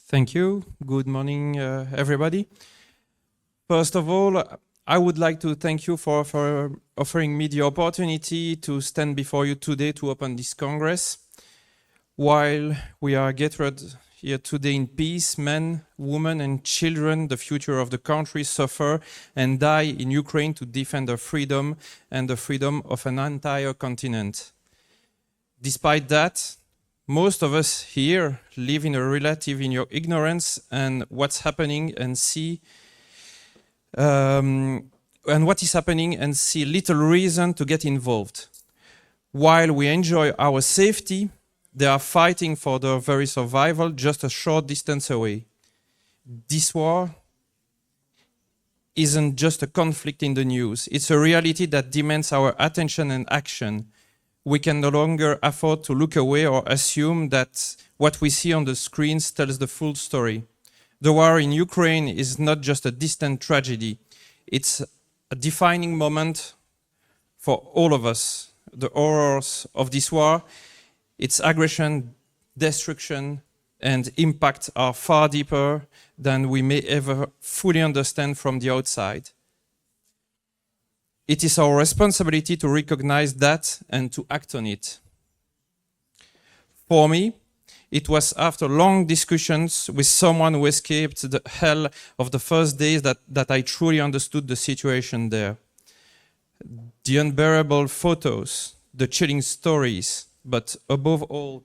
Thank you. Good morning, everybody. First of all, I would like to thank you for offering me the opportunity to stand before you today to open this Congress. While we are gathered here today in peace, men, women, and children, the future of the country, suffer and die in Ukraine to defend their freedom and the freedom of an entire continent. Despite that, most of us here live in a relative in your ignorance and what's happening and see what is happening and see little reason to get involved. While we enjoy our safety, they are fighting for their very survival just a short distance away. This war isn't just a conflict in the news. It's a reality that demands our attention and action. We can no longer afford to look away or assume that what we see on the screens tells the full story. The war in Ukraine is not just a distant tragedy. It's a defining moment for all of us. The horrors of this war, its aggression, destruction, and impact are far deeper than we may ever fully understand from the outside. It is our responsibility to recognize that and to act on it. For me, it was after long discussions with someone who escaped the hell of the first days that I truly understood the situation there. The unbearable photos, the chilling stories, but above all,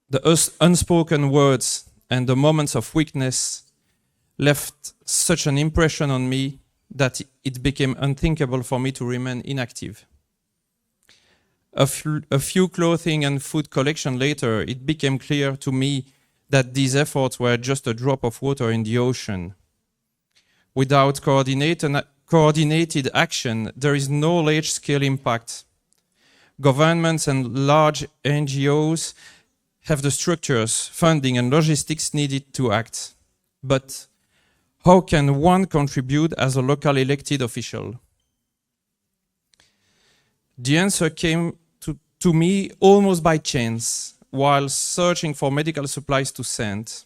the unspoken words and the moments of weakness left such an impression on me that it became unthinkable for me to remain inactive. A few clothing and food collection later, it became clear to me that these efforts were just a drop of water in the ocean. Without coordinated action, there is no large-scale impact. Governments and large NGOs have the structures, funding, and logistics needed to act. But how can one contribute as a local elected official? The answer came to me almost by chance while searching for medical supplies to send.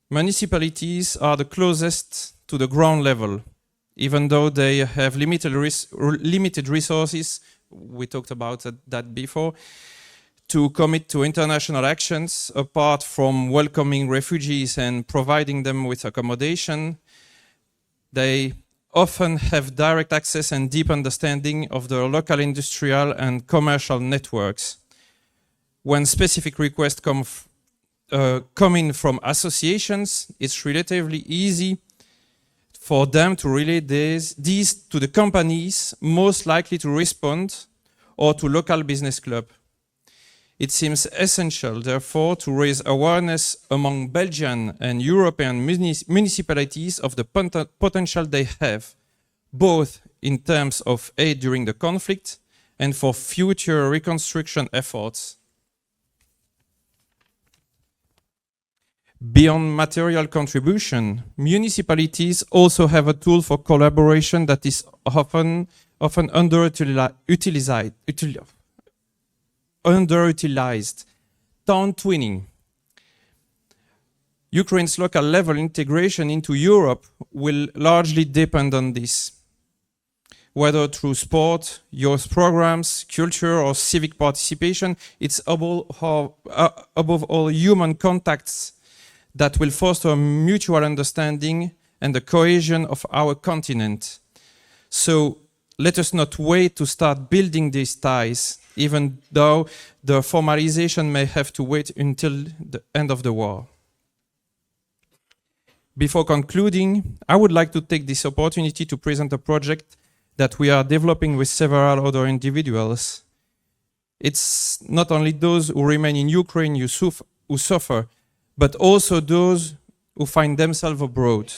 Municipalities are the closest to the ground level, even though they have limited resources, we talked about that before, to commit to international actions apart from welcoming refugees and providing them with accommodation. They often have direct access and deep understanding of the local industrial and commercial networks. When specific requests come in from associations, it's relatively easy for them to relay these to the companies most likely to respond or to local business clubs. It seems essential, therefore, to raise awareness among Belgian and European municipalities of the potential they have, both in terms of aid during the conflict and for future reconstruction efforts. Beyond material contribution, municipalities also have a tool for collaboration that is often underutilized. Town twinning. Ukraine's local level integration into Europe will largely depend on this. Whether through sport, youth programs, culture, or civic participation, it's above all human contacts that will foster mutual understanding and the cohesion of our continent. So let us not wait to start building these ties, even though the formalization may have to wait until the end of the war. Before concluding, I would like to take this opportunity to present a project that we are developing with several other individuals. It's not only those who remain in Ukraine who suffer, but also those who find themselves abroad,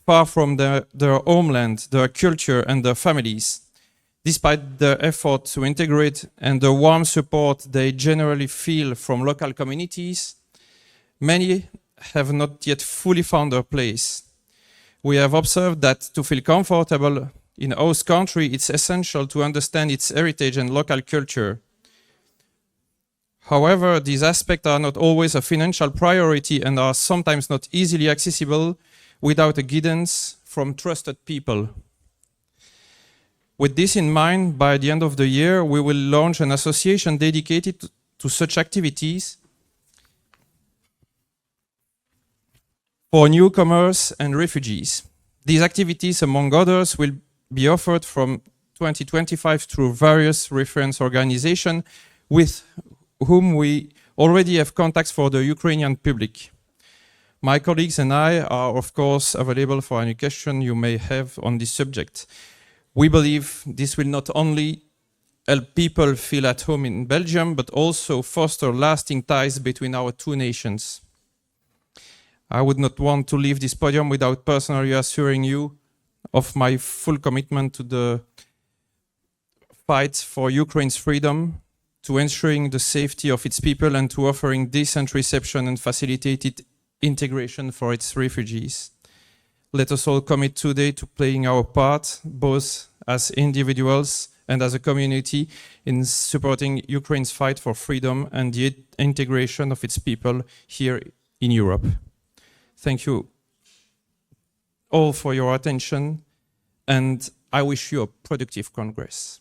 far from their homeland, their culture, and their families. Despite their effort to integrate and the warm support they generally feel from local communities, many have not yet fully found their place. We have observed that to feel comfortable in a host country, it's essential to understand its heritage and local culture. However, these aspects are not always a financial priority and are sometimes not easily accessible without a guidance from trusted people. With this in mind, by the end of the year, we will launch an association dedicated to such activities for newcomers and refugees. These activities, among others, will be offered from 2025 through various reference organizations with whom we already have contacts for the Ukrainian public. My colleagues and I are, of course, available for any question you may have on this subject. We believe this will not only help people feel at home in Belgium, but also foster lasting ties between our two nations. I would not want to leave this podium without personally assuring you of my full commitment to the fight for Ukraine's freedom, to ensuring the safety of its people, and to offering decent reception and facilitated integration for its refugees. Let us all commit today to playing our part, both as individuals and as a community, in supporting Ukraine's fight for freedom and the integration of its people here in Europe. Thank you all for your attention, and I wish you a productive Congress.